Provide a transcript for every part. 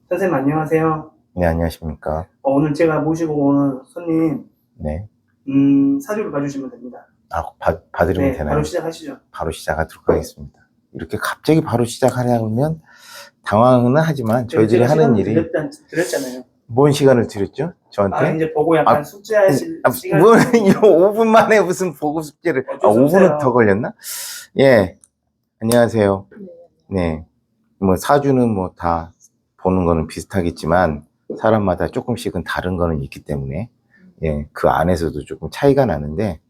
선생님 안녕하세요. 네, 안녕하십니까. 오늘 제가 모시고 온 손님 네. 사주를 봐주시면 됩니다. 봐드리면 네, 바로 되나요? 시작하시죠. 바로 시작하도록 하겠습니다. 이렇게 갑자기 바로 시작하려면 당황은 하지만 네, 저희들이 제가 하는 시간을 일이 드렸잖아요. 뭔 시간을 드렸죠? 저한테? 이제 보고 아, 약간 숙제하실 시간을 뭐, 드렸습니다. 5분 만에 무슨 보고 숙제를, 어쩔 수 5분은 더 없어요. 걸렸나? 예, 안녕하세요. 네. 뭐, 사주는 뭐 다 보는 거는 비슷하겠지만, 사람마다 조금씩은 다른 거는 있기 때문에, 예, 그 안에서도 조금 차이가 나는데,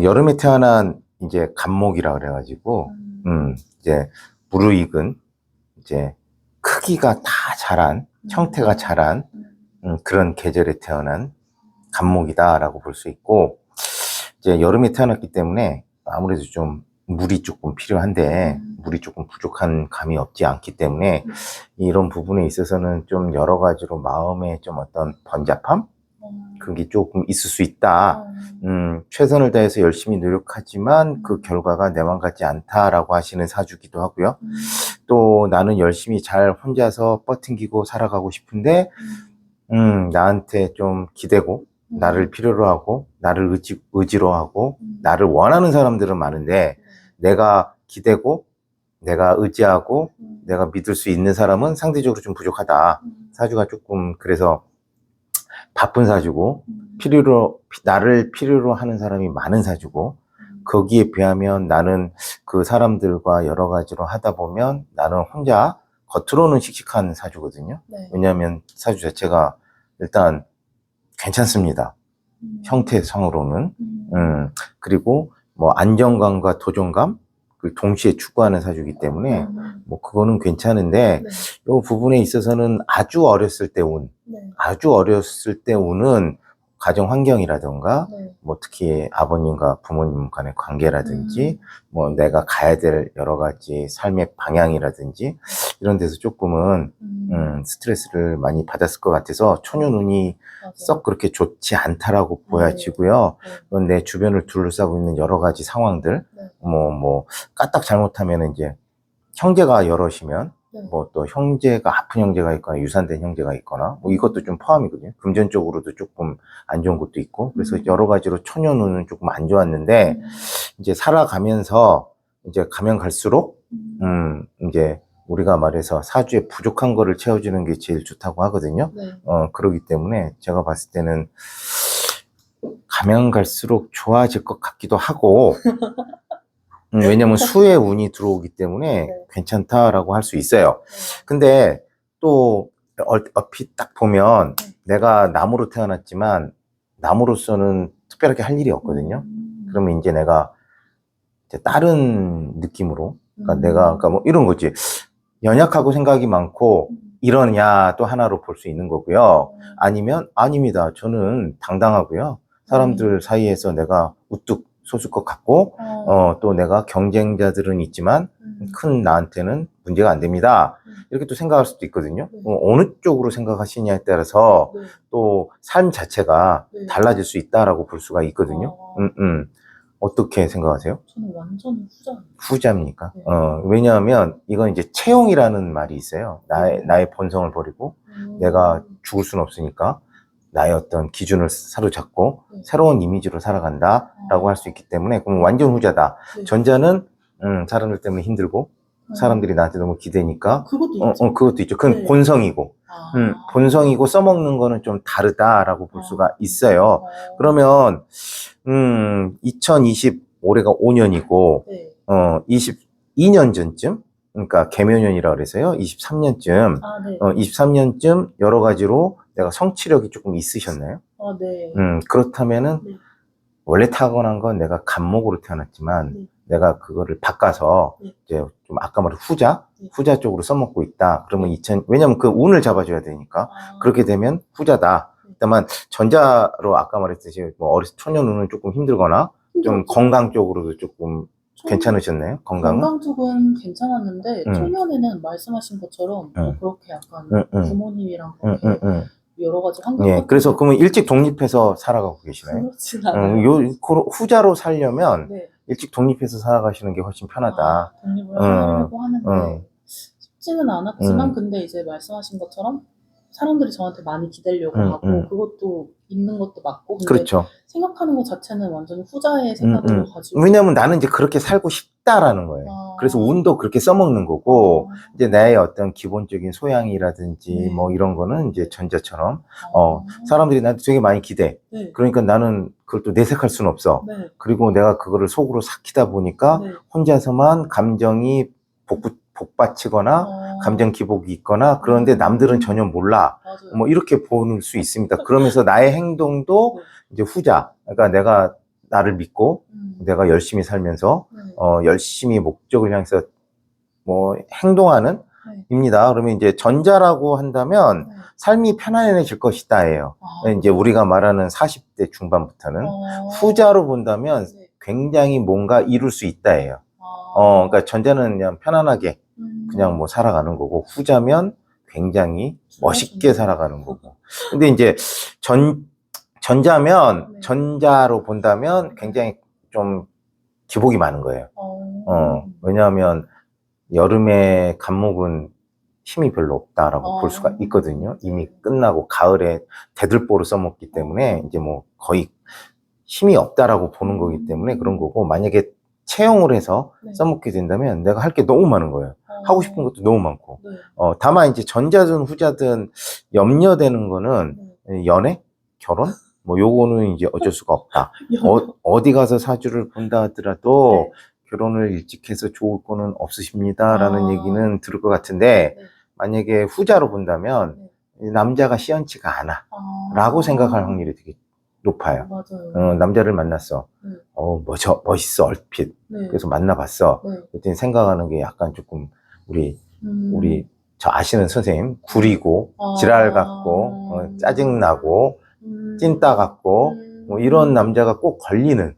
여름에 태어난 이제 갑목이라 그래가지고, 이제 무르익은 이제 크기가 다 자란, 형태가 자란, 그런 계절에 태어난 갑목이다라고 볼 수 있고, 이제 여름에 태어났기 때문에 아무래도 좀 물이 조금 필요한데, 물이 조금 부족한 감이 없지 않기 때문에, 이런 부분에 있어서는 좀 여러 가지로 마음에 좀 어떤 번잡함? 그게 조금 있을 수 있다. 최선을 다해서 열심히 노력하지만 그 결과가 내 맘 같지 않다라고 하시는 사주기도 하고요. 또 나는 열심히 잘 혼자서 버팅기고 살아가고 싶은데, 나한테 좀 기대고, 나를 필요로 하고, 나를 의지로 하고, 나를 원하는 사람들은 많은데, 내가 기대고, 내가 의지하고, 내가 믿을 수 있는 사람은 상대적으로 좀 부족하다. 사주가 조금 그래서 바쁜 사주고, 나를 필요로 하는 사람이 많은 사주고, 거기에 비하면 나는 그 사람들과 여러 가지로 하다 보면 나는 혼자 겉으로는 씩씩한 사주거든요. 네. 왜냐하면 사주 자체가 일단 괜찮습니다. 형태상으로는. 그리고 뭐 안정감과 도전감, 동시에 추구하는 사주이기 때문에 뭐 그거는 괜찮은데, 네. 이 부분에 있어서는 아주 어렸을 때 네. 아주 어렸을 때 운은 가정 환경이라든가, 네. 뭐 특히 아버님과 부모님 간의 관계라든지, 뭐 내가 가야 될 여러 가지 삶의 방향이라든지, 이런 데서 조금은, 스트레스를 많이 받았을 것 같아서 초년운이 맞아요. 썩 그렇게 좋지 않다라고 보여지고요. 네. 그건 내 주변을 둘러싸고 있는 여러 가지 상황들, 네. 까딱 잘못하면 이제 형제가 여럿이면, 네. 뭐 또 형제가 아픈 형제가 있거나 유산된 형제가 있거나 뭐 이것도 좀 포함이거든요. 금전적으로도 조금 안 좋은 것도 있고, 그래서 여러 가지로 초년운은 조금 안 좋았는데, 이제 살아가면서 이제 가면 갈수록 이제 우리가 말해서 사주에 부족한 거를 채워주는 게 제일 좋다고 하거든요. 네. 그러기 때문에 제가 봤을 때는 가면 갈수록 좋아질 것 같기도 하고, 왜냐면 수의 운이 들어오기 때문에 네. 괜찮다라고 할 수 있어요. 근데 또 얼핏 딱 보면 내가 남으로 태어났지만 남으로서는 특별하게 할 일이 없거든요. 그러면 이제 내가 이제 다른 느낌으로, 그러니까 뭐 이런 거지. 연약하고 생각이 많고 이러냐 또 하나로 볼 수 있는 거고요. 아니면 아닙니다. 저는 당당하고요. 사람들 사이에서 내가 우뚝 솟을 것 같고, 또 내가 경쟁자들은 있지만 큰 나한테는 문제가 안 됩니다. 이렇게 또 생각할 수도 있거든요. 어느 쪽으로 생각하시냐에 따라서 네. 또 삶 자체가 네. 달라질 수 있다라고 볼 수가 있거든요. 어떻게 생각하세요? 저는 완전 후자예요. 후자입니까? 네. 왜냐하면 이건 이제 채용이라는 말이 있어요. 나의 본성을 버리고 내가 죽을 수는 없으니까 나의 어떤 기준을 사로잡고 네. 새로운 이미지로 살아간다라고 할 수 있기 때문에 그럼 완전 후자다. 네. 전자는 사람들 때문에 힘들고 사람들이 나한테 너무 기대니까 그것도 있죠. 그것도 있죠. 그건 네. 본성이고 본성이고 써먹는 거는 좀 다르다라고 볼 수가 있어요. 그러면 올해가 5년이고 네. 22년 전쯤, 그러니까 개묘년이라고 그래서요. 23년쯤, 네. 23년쯤 여러 가지로 내가 성취력이 조금 있으셨나요? 네. 그렇다면은 네. 원래 타고난 건 내가 갑목으로 태어났지만 네. 내가 그거를 바꿔서 네. 이제 좀 아까 말한 네. 후자 쪽으로 써먹고 있다. 그러면 왜냐면 그 운을 잡아줘야 되니까. 그렇게 되면 후자다. 다만 전자로 아까 말했듯이 뭐 어렸을 초년운은 조금 힘들거나 좀 건강 쪽으로도 조금 괜찮으셨나요? 건강은? 건강 쪽은 괜찮았는데 초년에는 말씀하신 것처럼 그렇게 약간 부모님이랑 그렇게 여러 가지 환경. 예, 그래서 그러면 일찍 독립해서 살아가고 계시나요? 그렇진 않아요. 후자로 살려면 네. 일찍 독립해서 살아가시는 게 훨씬 편하다. 독립을 하려고 하는데 쉽지는 않았지만, 음. 근데 이제 말씀하신 것처럼 사람들이 저한테 많이 기대려고 음, 하고, 그것도 있는 것도 맞고, 근데 그렇죠. 생각하는 것 자체는 완전 후자의 생각으로 가지고. 왜냐면 나는 이제 그렇게 살고 싶다라는 거예요. 아. 그래서 운도 그렇게 써먹는 거고, 이제 나의 어떤 기본적인 소양이라든지 네. 뭐 이런 거는 이제 전자처럼, 아. 사람들이 나한테 되게 많이 기대. 네. 그러니까 나는 그걸 또 내색할 수는 없어. 네. 그리고 내가 그거를 속으로 삭히다 보니까 네. 혼자서만 감정이 복받치거나 감정 기복이 있거나 그런데 남들은 전혀 몰라. 맞아요. 뭐 이렇게 볼 수 있습니다. 그러면서 나의 행동도 네. 이제 후자. 그러니까 내가 나를 믿고 내가 열심히 살면서 네. 열심히 목적을 향해서 뭐 행동하는 네. 입니다. 그러면 이제 전자라고 한다면 네. 삶이 편안해질 것이다예요. 아. 이제 우리가 말하는 40대 중반부터는 후자로 본다면 네. 굉장히 뭔가 이룰 수 있다예요. 아. 그러니까 전자는 그냥 편안하게 그냥 뭐 살아가는 거고 후자면 굉장히 멋있게 살아가는 거고. 근데 이제 전자면 네. 전자로 본다면 굉장히 좀 기복이 많은 거예요. 왜냐하면 여름에 간목은 힘이 별로 없다라고 볼 수가 있거든요. 이미 끝나고 가을에 대들보를 써먹기 때문에 이제 뭐 거의 힘이 없다라고 보는 거기 때문에 그런 거고, 만약에 채용을 해서 네. 써먹게 된다면 내가 할 게 너무 많은 거예요. 하고 싶은 것도 너무 많고. 네. 다만 이제 전자든 후자든 염려되는 거는 네. 연애? 결혼? 뭐 요거는 이제 어쩔 수가 없다. 어디 가서 사주를 본다 하더라도 네. 결혼을 일찍 해서 좋을 거는 없으십니다라는 아. 얘기는 들을 것 같은데, 네. 만약에 후자로 본다면 네. 남자가 시원치가 않아 라고 생각할 확률이 되게 높아요. 맞아요. 남자를 만났어. 네. 멋있어, 얼핏. 네. 그래서 만나봤어. 네. 그때 생각하는 게 약간 조금 우리 저 아시는 선생님 구리고 지랄 같고 짜증나고 찐따 같고 뭐 이런 남자가 꼭 걸리는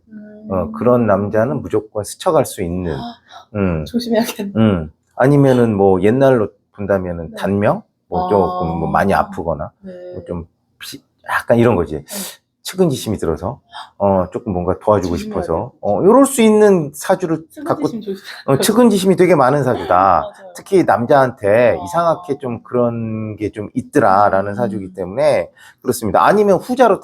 그런 남자는 무조건 스쳐갈 수 있는. 조심해야겠네. 아니면은 뭐 옛날로 본다면은 네. 단명 뭐 조금 뭐 많이 아프거나 네. 뭐 좀 약간 이런 거지. 네. 측은지심이 들어서 조금 뭔가 도와주고 조심해야 싶어서 돼요. 이럴 수 있는 사주를 갖고 측은지심 조심. 측은지심이 되게 많은 사주다. 맞아요. 특히 남자한테 아. 이상하게 좀 그런 게 좀 있더라라는 사주이기 때문에 그렇습니다. 아니면 후자로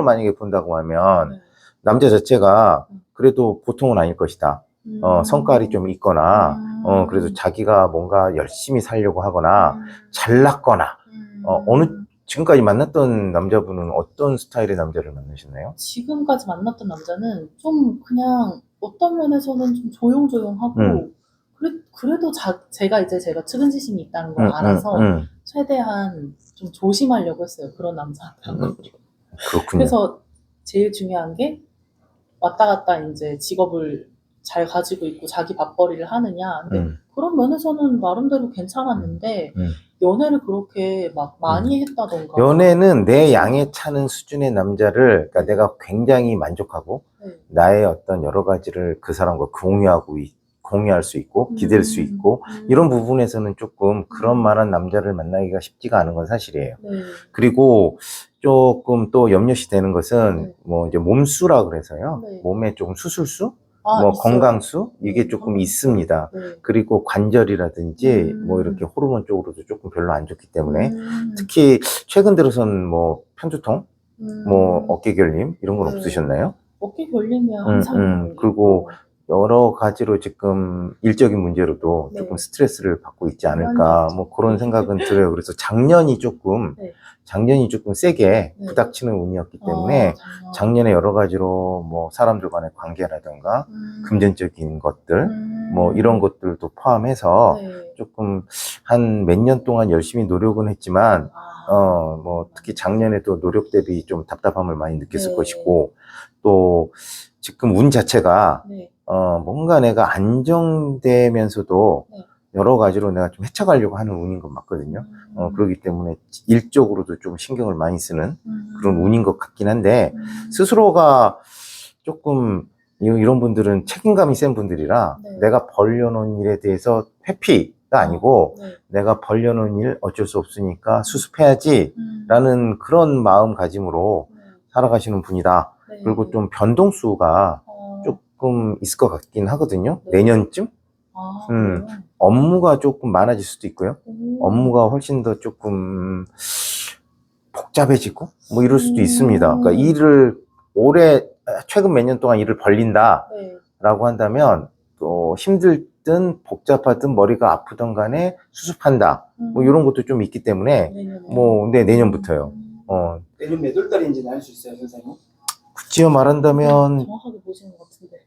만약에 본다고 하면 네. 남자 자체가 그래도 보통은 아닐 것이다. 성깔이 좀 있거나 그래도 자기가 뭔가 열심히 살려고 하거나 잘났거나 지금까지 만났던 남자분은 어떤 스타일의 남자를 만나셨나요? 지금까지 만났던 남자는 좀 그냥 어떤 면에서는 좀 조용조용하고 그래도 제가 측은지심이 있다는 걸 알아서 최대한 좀 조심하려고 했어요. 그런 남자한테. 그렇군요. 그래서 제일 중요한 게 왔다 갔다 이제 직업을 잘 가지고 있고 자기 밥벌이를 하느냐. 근데 그런 면에서는 나름대로 괜찮았는데 연애를 그렇게 막 많이 했다던가. 연애는 내 양에 차는 수준의 남자를, 그러니까 내가 굉장히 만족하고 나의 어떤 여러 가지를 그 사람과 공유할 수 있고 기댈 수 있고 이런 부분에서는 조금 그런 만한 남자를 만나기가 쉽지가 않은 건 사실이에요. 네. 그리고 조금 또 염려시 되는 것은 네. 뭐 이제 몸수라 그래서요. 네. 몸에 조금 수술수? 있어요. 뭐 건강수? 이게 조금 있습니다. 네. 그리고 관절이라든지 뭐 이렇게 호르몬 쪽으로도 조금 별로 안 좋기 때문에 특히 최근 들어서는 뭐 편두통, 뭐 어깨 결림 이런 건 네. 없으셨나요? 어깨 결림이야 항상. 그리고 여러 가지로 지금 일적인 문제로도 네. 조금 스트레스를 받고 있지 않을까 뭐 그런 생각은 들어요. 그래서 작년이 조금 세게 부닥치는 운이었기 때문에 작년에 여러 가지로 뭐 사람들 간의 관계라든가 금전적인 것들 뭐 이런 것들도 포함해서 조금 한 몇 년 동안 열심히 노력은 했지만 뭐 특히 작년에도 노력 대비 좀 답답함을 많이 느꼈을 것이고, 또 지금 운 자체가 뭔가 내가 안정되면서도 여러 가지로 내가 좀 헤쳐가려고 하는 운인 건 맞거든요. 그렇기 때문에 일적으로도 좀 신경을 많이 쓰는 그런 운인 것 같긴 한데, 스스로가 조금 이런 분들은 책임감이 센 분들이라 내가 벌려놓은 일에 대해서 회피가 아니고 내가 벌려놓은 일 어쩔 수 없으니까 수습해야지 라는 그런 마음가짐으로 살아가시는 분이다. 그리고 좀 변동수가 조금 있을 것 같긴 하거든요. 내년쯤? 아, 음. 그래요? 업무가 조금 많아질 수도 있고요. 오. 업무가 훨씬 더 조금 복잡해지고 뭐 이럴 수도 있습니다. 그러니까 일을 최근 몇 년 동안 일을 벌린다라고 네. 한다면 또 힘들든 복잡하든 머리가 아프든 간에 수습한다. 뭐 이런 것도 좀 있기 때문에 내년에. 뭐 내년부터요. 내년 몇 월 달인지는 알 수 있어요, 선생님? 굳이요 말한다면 정확하게 보시는 것 같은데.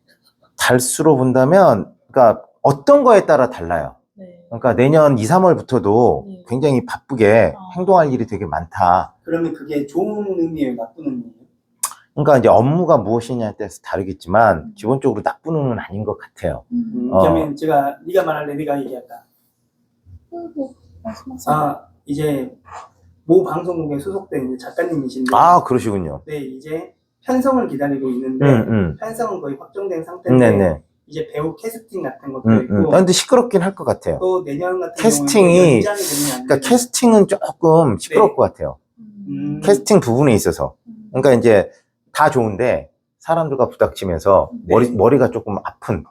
달수로 본다면 그러니까 어떤 거에 따라 달라요. 네. 그러니까 내년 2, 3월부터도 네. 굉장히 바쁘게 행동할 일이 되게 많다. 그러면 그게 좋은 의미예요, 나쁜 의미예요? 그러니까 이제 업무가 무엇이냐에 따라서 다르겠지만 기본적으로 나쁜 의미는 아닌 것 같아요. 그러면 네가 말할래, 네가 얘기할까? 뭐, 말씀하세요. 아, 이제 모 방송국에 소속된 이제 작가님이신데, 아, 그러시군요. 네, 이제 편성을 기다리고 있는데 편성은 거의 확정된 상태인데 네네. 이제 배우 캐스팅 같은 것도 있고 근데 시끄럽긴 할 것 같아요. 또 내년 같은 캐스팅이, 경우는 연장이 되면 안 그러니까 되는 캐스팅은 조금 시끄러울 네. 것 같아요. 캐스팅 캐스팅 부분에 있어서. 그러니까 이제 다 좋은데 사람들과 부닥치면서 머리가 조금 아픈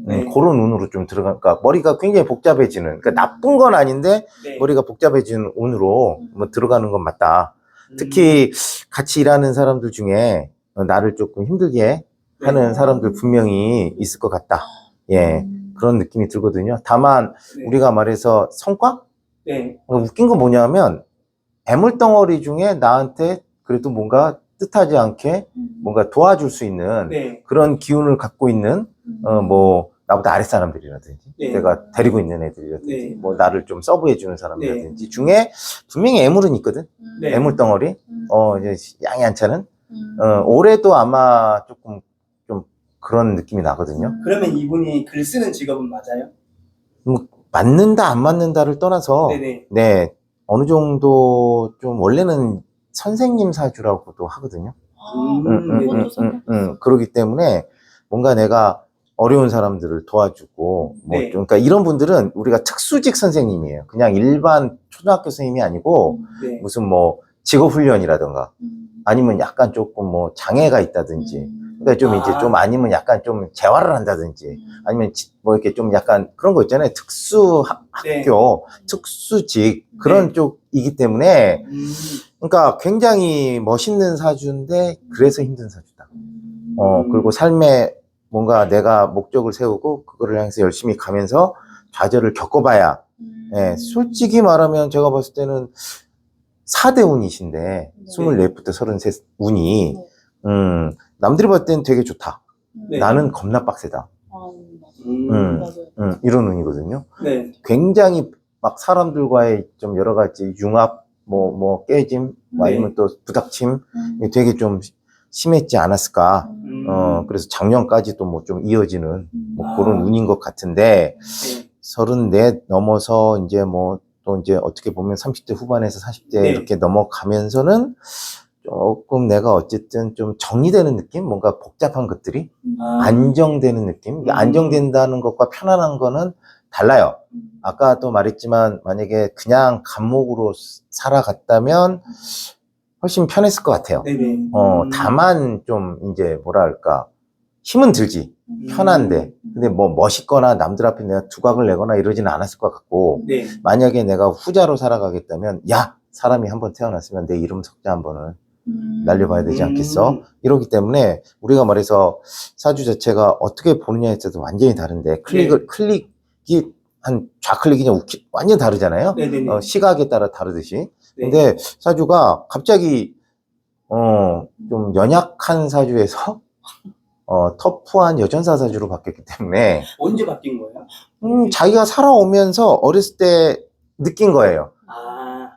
네. 그런 운으로 좀 들어가니까 머리가 굉장히 복잡해지는, 그러니까 나쁜 건 아닌데 네. 머리가 복잡해지는 운으로 뭐 들어가는 건 맞다. 특히 같이 일하는 사람들 중에 나를 조금 힘들게 하는 사람들 분명히 있을 것 같다. 예, 그런 느낌이 들거든요. 다만 네. 우리가 말해서 성과? 네. 웃긴 건 뭐냐면 애물덩어리 중에 나한테 그래도 뭔가 뜻하지 않게 뭔가 도와줄 수 있는 네. 그런 기운을 갖고 있는 뭐 나보다 아랫 사람들이라든지 네. 내가 데리고 있는 애들이라든지 네. 뭐 나를 좀 서브해 주는 사람이라든지 중에 분명히 애물은 있거든. 네. 애물덩어리 이제 양이 안 차는 올해도 아마 조금 좀 그런 느낌이 나거든요. 그러면 이분이 글 쓰는 직업은 맞아요? 뭐 맞는다 안 맞는다를 떠나서 네네. 네, 어느 정도 좀 원래는 선생님 사주라고도 하거든요. 그것도 생각했어요. 그러기 때문에 뭔가 내가 어려운 사람들을 도와주고 뭐 네. 좀, 그러니까 이런 분들은 우리가 특수직 선생님이에요. 그냥 일반 초등학교 선생님이 아니고 네. 무슨 뭐 직업훈련이라든가 아니면 약간 조금 뭐 장애가 있다든지 그러니까 좀 이제 좀 아니면 약간 좀 재활을 한다든지 아니면 뭐 이렇게 좀 약간 그런 거 있잖아요. 특수 네. 학교, 특수직 그런 네. 쪽이기 때문에 그러니까 굉장히 멋있는 사주인데 그래서 힘든 사주다. 그리고 삶에 뭔가 내가 목적을 세우고 그거를 향해서 열심히 가면서 좌절을 겪어봐야 예, 솔직히 말하면 제가 봤을 때는 4대 운이신데 24부터 33 운이 남들이 봤을 때는 되게 좋다. 네. 나는 겁나 빡세다. 맞아요. 이런 운이거든요. 네. 굉장히 막 사람들과의 좀 여러 가지 융합, 뭐 깨짐, 아니면 또 부닥침, 되게 좀 심했지 않았을까. 그래서 작년까지도 뭐 좀 이어지는 뭐 그런 운인 것 같은데, 네. 34 넘어서 이제 뭐 또 이제 어떻게 보면 30대 후반에서 40대 네. 이렇게 넘어가면서는 조금 내가 어쨌든 좀 정리되는 느낌? 뭔가 복잡한 것들이 안정되는 느낌? 이게 안정된다는 것과 편안한 거는 달라요. 아까도 말했지만 만약에 그냥 감목으로 살아갔다면 훨씬 편했을 것 같아요. 네네. 다만 좀 이제 뭐랄까 힘은 들지. 편한데 근데 뭐 멋있거나 남들 앞에 내가 두각을 내거나 이러지는 않았을 것 같고 네. 만약에 내가 후자로 살아가겠다면 야 사람이 한번 태어났으면 내 이름 석자 한 번은 날려봐야 되지 않겠어? 이러기 때문에 우리가 말해서 사주 자체가 어떻게 보느냐에 따라서 완전히 다른데 클릭이 한 좌클릭이 그냥 완전 다르잖아요. 네네네. 시각에 따라 다르듯이. 네. 근데 사주가 갑자기 좀 연약한 사주에서 터프한 여전사 사주로 바뀌었기 때문에 언제 바뀐 거예요? 자기가 살아오면서 어렸을 때 느낀 거예요.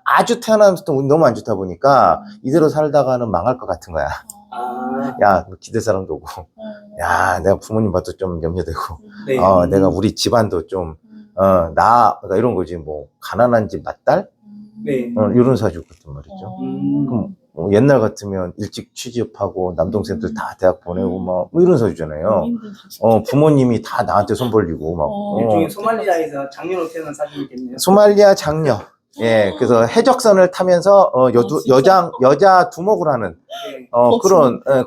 아주 태어나면서부터 운이 너무 안 좋다 보니까 이대로 살다가는 망할 것 같은 거야. 야, 뭐 기대 사람도 오고, 야, 내가 부모님 봐도 좀 염려되고, 네. 내가 우리 집안도 좀, 그러니까 이런 거지, 뭐, 가난한 집 맏딸? 네. 이런 사주 같단 말이죠. 그럼 옛날 같으면 일찍 취직하고 남동생들 다 대학 보내고 뭐 이런 사주잖아요. 부모님이 다 나한테 손 벌리고 막. 일종의 소말리아에서 장녀로 태어난 사진이겠네요. 소말리아 장녀. 예, 그래서 해적선을 타면서 여자 두목을 하는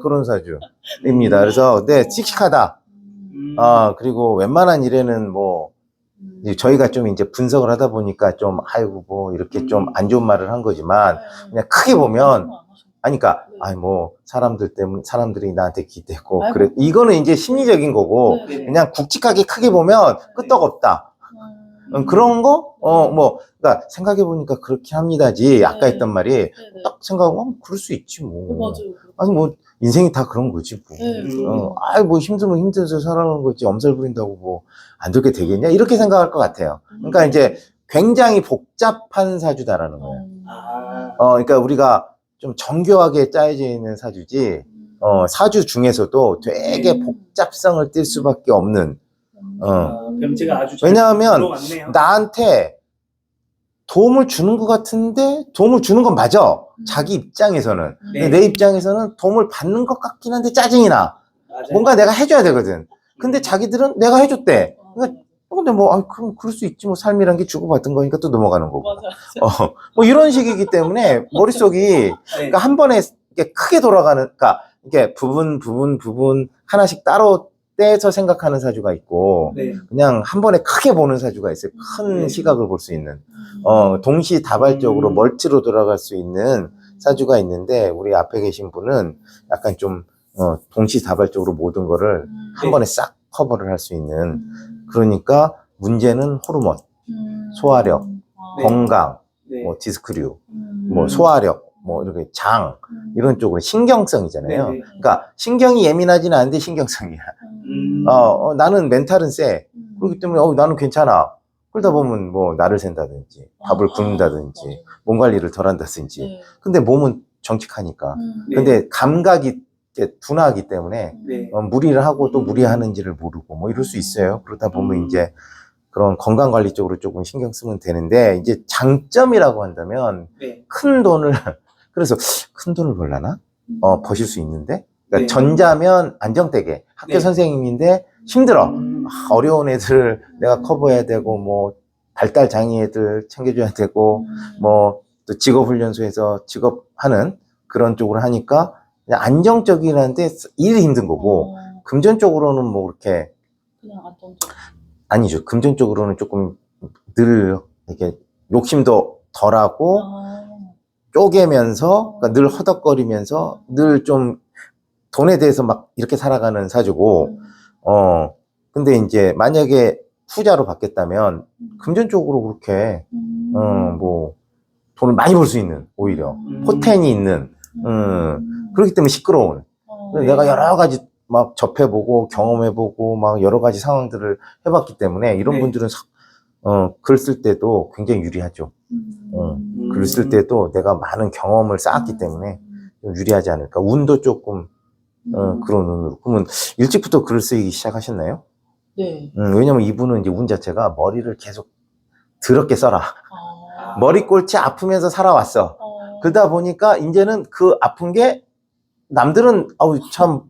그런 사주입니다. 그래서 네, 씩씩하다. 그리고 웬만한 일에는 뭐 이제 저희가 좀 이제 분석을 하다 보니까 좀 아이고 뭐 이렇게 좀 안 좋은 말을 한 거지만 그냥 크게 보면 아니 그러니까 아니 뭐 사람들 때문에 사람들이 나한테 기대고 아이고. 그래 이거는 이제 심리적인 거고 네. 그냥 굵직하게 크게 보면 끄떡없다. 그런 거? 뭐, 그러니까 생각해보니까 그렇게 합니다지. 아까 네. 했던 말이 네네. 딱 생각하면 그럴 수 있지 뭐. 맞아요. 아니 뭐 인생이 다 그런 거지 뭐. 네, 아이 뭐 힘들면 힘들어서 살아가는 거지 엄살 부린다고 뭐 안 좋게 되겠냐 이렇게 생각할 것 같아요. 그러니까 이제 굉장히 복잡한 사주다라는 거예요. 그러니까 우리가 좀 정교하게 짜여져 있는 사주지. 사주 중에서도 되게 복잡성을 띌 수밖에 없는. 그럼 제가 아주 잘 왜냐하면 들어왔네요. 나한테 도움을 주는 것 같은데 도움을 주는 건 맞아. 자기 입장에서는. 근데 내 입장에서는 도움을 받는 것 같긴 한데 짜증이 나. 맞아요. 뭔가 내가 해줘야 되거든. 근데 자기들은 내가 해줬대. 그러니까 근데 뭐 그럼 그럴 수 있지 뭐 삶이란 게 주고받은 거니까 또 넘어가는 거고. 맞아. 뭐 이런 식이기 때문에 머릿속이 그러니까 한 번에 이렇게 크게 돌아가는 그러니까 이게 부분 하나씩 따로 떼서 생각하는 사주가 있고 네. 그냥 한 번에 크게 보는 사주가 있어요. 큰 시각을 볼 수 있는 동시다발적으로 멀티로 돌아갈 수 있는 사주가 있는데 우리 앞에 계신 분은 약간 좀 동시다발적으로 모든 거를 한 번에 싹 커버를 할 수 있는 그러니까 문제는 호르몬, 소화력, 건강, 네. 뭐 디스크류, 뭐 소화력, 뭐 이렇게 장 이런 쪽으로 신경성이잖아요. 네네. 그러니까 신경이 예민하지는 않은데 신경성이야. 나는 멘탈은 세. 그렇기 때문에 나는 괜찮아. 그러다 보면 뭐 나를 샌다든지 밥을 굶는다든지 몸 관리를 덜 한다든지 근데 몸은 정직하니까 네. 근데 감각이 이렇게 둔하기 때문에 네. 무리를 하고 또 무리하는지를 모르고 뭐 이럴 수 있어요. 그러다 보면 이제 그런 건강 관리 쪽으로 조금 신경 쓰면 되는데 이제 장점이라고 한다면 네. 큰 돈을 그래서 큰 돈을 벌려나? 버실 수 있는데 그러니까 네. 전자면 안정되게 학교 네. 선생님인데 힘들어. 어려운 애들 내가 커버해야 되고 뭐 발달 장애 애들 챙겨줘야 되고 뭐 또 직업훈련소에서 직업하는 그런 쪽으로 하니까 그냥 안정적이라는데 일이 힘든 거고 금전적으로는 뭐 그렇게 그냥 안정적. 아니죠. 금전적으로는 조금 늘 이렇게 욕심도 덜하고 쪼개면서 그러니까 늘 허덕거리면서 늘 좀 돈에 대해서 막 이렇게 살아가는 사주고 근데 이제 만약에 후자로 바뀌었다면 금전적으로 그렇게 뭐 돈을 많이 벌 수 있는 오히려 포텐이 있는 그렇기 때문에 시끄러운 내가 여러 가지 막 접해보고 경험해보고 막 여러 가지 상황들을 해봤기 때문에 이런 네. 분들은 글 쓸 때도 굉장히 유리하죠. 글 쓸 때도 내가 많은 경험을 쌓았기 때문에 좀 유리하지 않을까. 운도 조금 그런 운으로. 그러면 일찍부터 글을 쓰기 시작하셨나요? 네. 왜냐면 이분은 이제 운 자체가 머리를 계속 더럽게 써라. 머리 꼴찌 아프면서 살아왔어. 그러다 보니까 이제는 그 아픈 게 남들은 참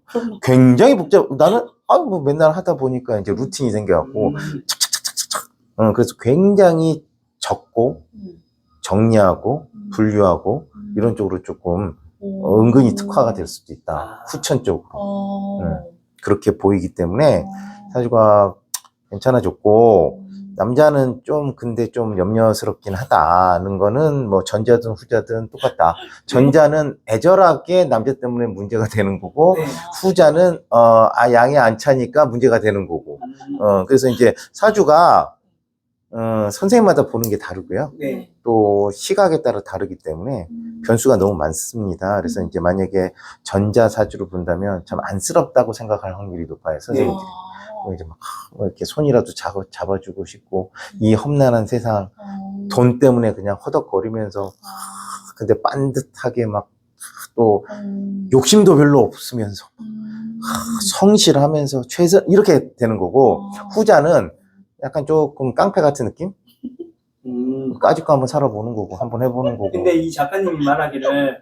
굉장히 복잡. 나는 뭐 맨날 하다 보니까 이제 루틴이 생겨갖고 착착착착착. 그래서 굉장히 적고 정리하고 분류하고 이런 쪽으로 조금 은근히 특화가 될 수도 있다. 후천 쪽으로. 그렇게 보이기 때문에 사주가 괜찮아졌고 남자는 좀 근데 좀 염려스럽긴 하다는 거는 뭐 전자든 후자든 똑같다. 전자는 애절하게 남자 때문에 문제가 되는 거고 네. 후자는 양이 안 차니까 문제가 되는 거고 그래서 이제 사주가 선생님마다 보는 게 다르고요. 네. 또 시각에 따라 다르기 때문에 변수가 너무 많습니다. 그래서 이제 만약에 전자 사주로 본다면 참 안쓰럽다고 생각할 확률이 높아요. 선생님들이. 이제 막 이렇게 손이라도 잡아주고 싶고 이 험난한 세상 돈 때문에 그냥 허덕거리면서 근데 빤듯하게 막 또 욕심도 별로 없으면서 성실하면서 최선 이렇게 되는 거고 후자는 약간 조금 깡패 같은 느낌? 까짓거 한번 살아보는 거고 한번 해보는 거고. 근데 이 작가님이 말하기를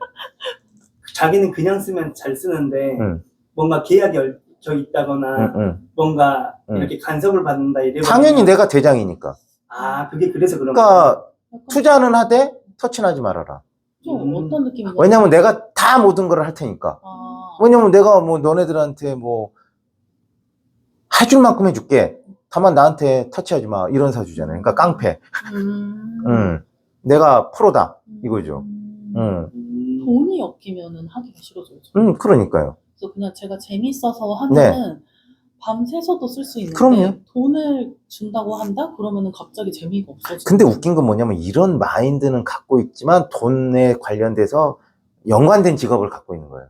자기는 그냥 쓰면 잘 쓰는데 뭔가 계약이 얽혀 있다거나 뭔가 이렇게 간섭을 받는다 이래. 당연히 내가 대장이니까. 그게 그래서 그런 그러니까 투자는 하되 터치는 하지 말아라. 좀 어떤 느낌이냐? 왜냐면 내가 다 모든 걸 할 테니까. 왜냐면 내가 뭐 너네들한테 뭐 해줄 만큼 해줄게. 다만 나한테 터치하지 마 이런 사주잖아요. 그러니까 깡패. 내가 프로다 이거죠. 돈이 엮이면은 하기가 싫어져요. 그러니까요. 그래서 그냥 제가 재밌어서 하면은 밤새서도 쓸 수 있는데 그럼요. 돈을 준다고 한다? 그러면은 갑자기 재미가 없어지죠. 근데 웃긴 건 뭐냐면 이런 마인드는 갖고 있지만 돈에 관련돼서 연관된 직업을 갖고 있는 거예요.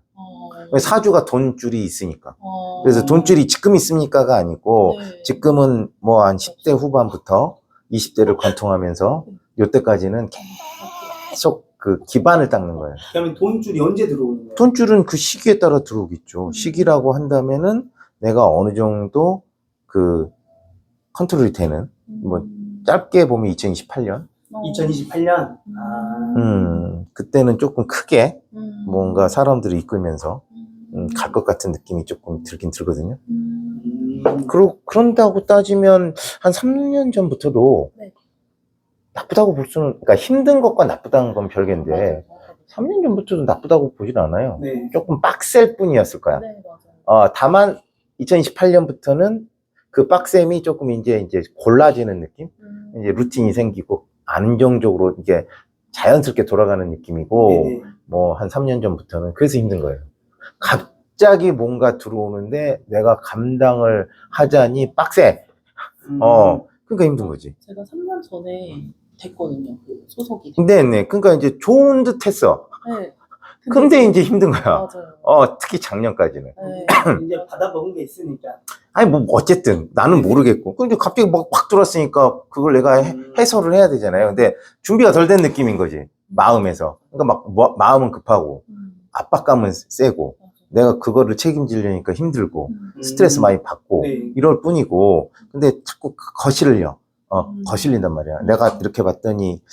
사주가 돈줄이 있으니까. 그래서 돈줄이 지금 있습니까가 아니고 네. 지금은 뭐 한 10대 후반부터 20대를 관통하면서 요때까지는 계속 그 기반을 닦는 거예요. 그러면 돈줄이 언제 들어오는 거예요? 돈줄은 그 시기에 따라 들어오겠죠. 시기라고 한다면은 내가 어느 정도 그 컨트롤이 되는, 뭐 짧게 보면 2028년? 2028년? 그때는 조금 크게 뭔가 사람들을 이끌면서 갈 것 같은 느낌이 조금 들긴 들거든요. 그런다고 따지면 한 3년 전부터도 네. 나쁘다고 볼 수는, 그러니까 힘든 것과 나쁘다는 건 별개인데 맞아요. 3년 전부터도 나쁘다고 보진 않아요. 네. 조금 빡셀 뿐이었을 거야. 네, 맞아요. 다만 2028년부터는 그 빡셈이 조금 이제 골라지는 느낌? 이제 루틴이 생기고 안정적으로 이게 자연스럽게 돌아가는 느낌이고, 네네. 뭐 한 3년 전부터는 그래서 힘든 거예요. 갑자기 뭔가 들어오는데 내가 감당을 하자니 빡세. 그러니까 힘든 거지. 제가 3년 전에 됐거든요. 그 소속이. 네네. 그러니까 이제 좋은 듯 했어. 네. 근데 이제 힘든 거야. 맞아요. 특히 작년까지는. 네. 이제 받아먹은 게 있으니까. 아니, 뭐, 어쨌든, 나는 모르겠고. 근데 갑자기 막 확 들어왔으니까, 그걸 내가 해설을 해야 되잖아요. 근데 준비가 덜 된 느낌인 거지. 마음에서. 그러니까 마음은 급하고, 압박감은 세고, 내가 그거를 책임지려니까 힘들고, 스트레스 많이 받고, 네. 이럴 뿐이고, 근데 자꾸 거슬려. 거슬린단 말이야. 내가 이렇게 봤더니,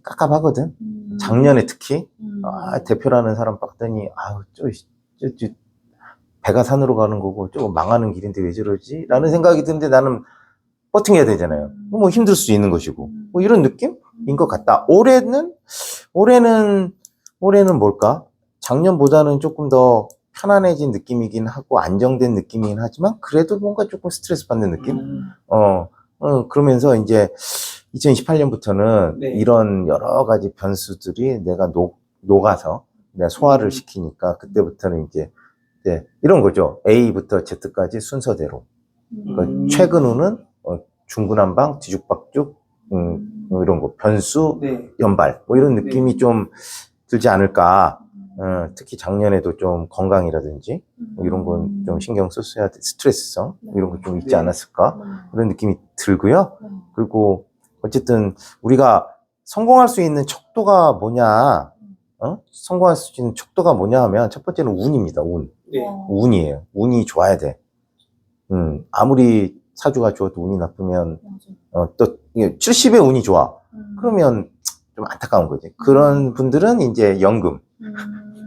깝깝하거든? 작년에 특히, 대표라는 사람 봤더니, 배가 산으로 가는 거고 조금 망하는 길인데 왜 저러지? 라는 생각이 드는데 나는 버팅해야 되잖아요. 뭐 힘들 수 있는 것이고 뭐 이런 느낌인 것 같다. 올해는 뭘까? 작년보다는 조금 더 편안해진 느낌이긴 하고 안정된 느낌이긴 하지만 그래도 뭔가 조금 스트레스 받는 느낌? 그러면서 이제 2028년부터는 네. 이런 여러 가지 변수들이 내가 녹아서 내가 소화를 시키니까 그때부터는 이제 이런 거죠. A부터 Z까지 순서대로. 그러니까 최근 후는 중구난방, 뒤죽박죽, 이런 거, 변수, 네. 연발, 뭐 이런 느낌이 네. 좀 들지 않을까. 특히 작년에도 좀 건강이라든지, 뭐 이런 건 좀 신경 썼어야 돼. 스트레스성, 이런 거 좀 있지 네. 않았을까. 그런 느낌이 들고요. 그리고 어쨌든 우리가 성공할 수 있는 척도가 뭐냐, 성공할 수 있는 척도가 뭐냐 하면 첫 번째는 운입니다. 네. 운이에요. 운이 좋아야 돼. 아무리 사주가 좋아도 운이 나쁘면, 또, 70의 운이 좋아. 그러면 좀 안타까운 거지. 그런 분들은 이제 연금.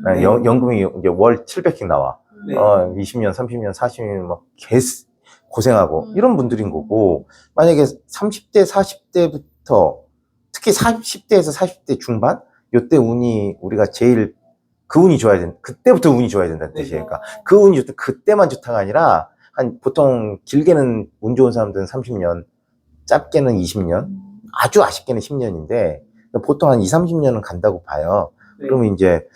네. 연금이 이제 월 700씩 나와. 네. 20년, 30년, 40년 막 고생하고. 이런 분들인 거고, 만약에 30대, 40대부터, 특히 30대에서 40대 중반? 요때 운이 우리가 제일 그 운이 좋아야 된다. 그때부터 운이 좋아야 된다는 뜻이에요. 그러니까 그 운이 좋다. 그때만 좋다가 아니라 보통 길게는 운 좋은 사람들은 30년, 짧게는 20년, 아주 아쉽게는 10년인데 보통 한 20, 30년은 간다고 봐요. 네. 그러면 이제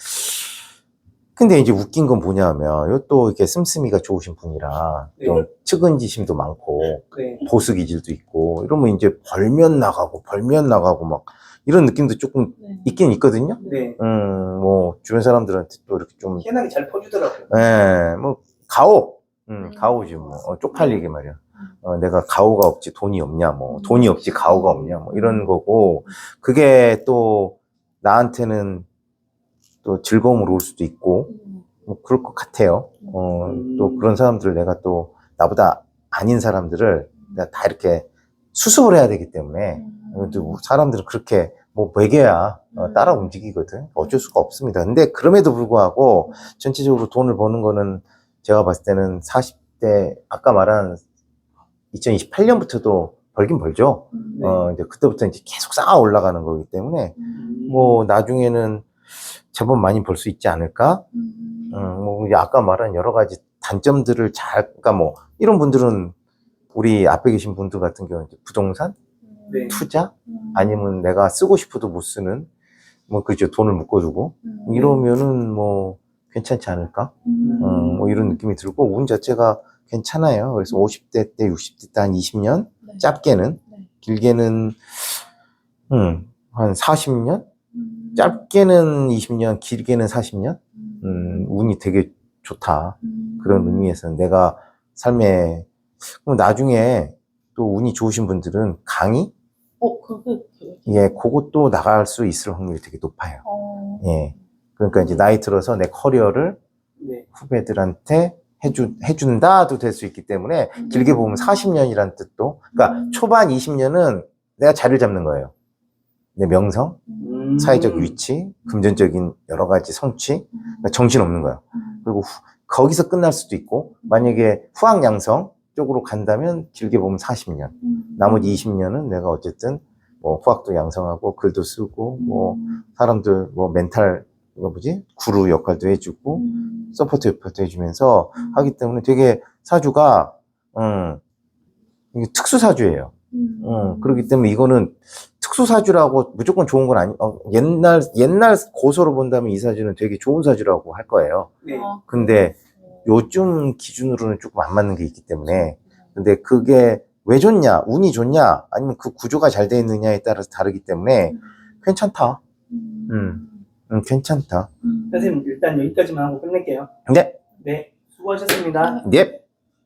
근데 이제 웃긴 건 뭐냐면 또 이렇게 씀씀이가 좋으신 분이라 좀 측은지심도 많고 네. 보수 기질도 있고 이러면 이제 벌면 나가고 막 이런 느낌도 조금 있긴 있거든요. 네. 뭐 주변 사람들한테 또 이렇게 좀 희한하게 잘 퍼주더라고요. 네, 뭐 가오, 가오지 뭐 쪽팔리게 말이야. 내가 가오가 없지 돈이 없냐, 뭐 돈이 없지 가오가 없냐, 뭐 이런 거고 그게 또 나한테는 또 즐거움으로 올 수도 있고 뭐 그럴 것 같아요. 또 그런 사람들을 내가 또 나보다 아닌 사람들을 내가 다 이렇게 수습을 해야 되기 때문에 또 사람들은 그렇게 뭐 매개야 따라 움직이거든. 어쩔 수가 없습니다. 근데 그럼에도 불구하고 전체적으로 돈을 버는 거는 제가 봤을 때는 40대 아까 말한 2028년부터도 벌긴 벌죠. 네. 이제 그때부터 이제 계속 쌓아 올라가는 거기 때문에 뭐 나중에는 제법 많이 벌 수 있지 않을까? 뭐 아까 말한 여러 가지 단점들을 그러니까 뭐 이런 분들은 우리 앞에 계신 분들 같은 경우는 이제 부동산, 네. 투자, 아니면 내가 쓰고 싶어도 못 쓰는, 뭐, 그죠. 돈을 묶어두고. 이러면은 뭐, 괜찮지 않을까? 뭐, 이런 느낌이 들고, 운 자체가 괜찮아요. 그래서 50대 때, 60대 때 한 20년? 네. 짧게는, 네. 길게는, 한 40년? 짧게는 20년, 길게는 40년? 운이 되게 좋다. 그런 의미에서는 내가 삶에, 그럼 나중에 또 운이 좋으신 분들은 강의? 그게 되게. 예, 그것도 나갈 수 있을 확률이 되게 높아요. 예. 그러니까 이제 나이 들어서 내 커리어를 네. 후배들한테 해준다도 될 수 있기 때문에 길게 보면 40년이란 뜻도, 그러니까 초반 20년은 내가 자리를 잡는 거예요. 내 명성, 사회적 위치, 금전적인 여러 가지 성취, 그러니까 정신없는 거예요. 그리고 거기서 끝날 수도 있고, 만약에 후학양성 쪽으로 간다면 길게 보면 40년. 나머지 20년은 내가 어쨌든 뭐 후학도 양성하고 글도 쓰고 뭐 사람들 뭐 멘탈 구루 역할도 해주고 서포트 역할도 해주면서 하기 때문에 되게 사주가 이게 특수사주예요. 그렇기 때문에 이거는 특수사주라고 무조건 좋은 건 옛날 고서로 본다면 이 사주는 되게 좋은 사주라고 할 거예요. 네. 근데 요즘 기준으로는 조금 안 맞는 게 있기 때문에, 근데 그게 왜 좋냐, 운이 좋냐, 아니면 그 구조가 잘 돼 있느냐에 따라서 다르기 때문에 괜찮다. 괜찮다. 선생님 일단 여기까지만 하고 끝낼게요. 네, 네. 수고하셨습니다. 네.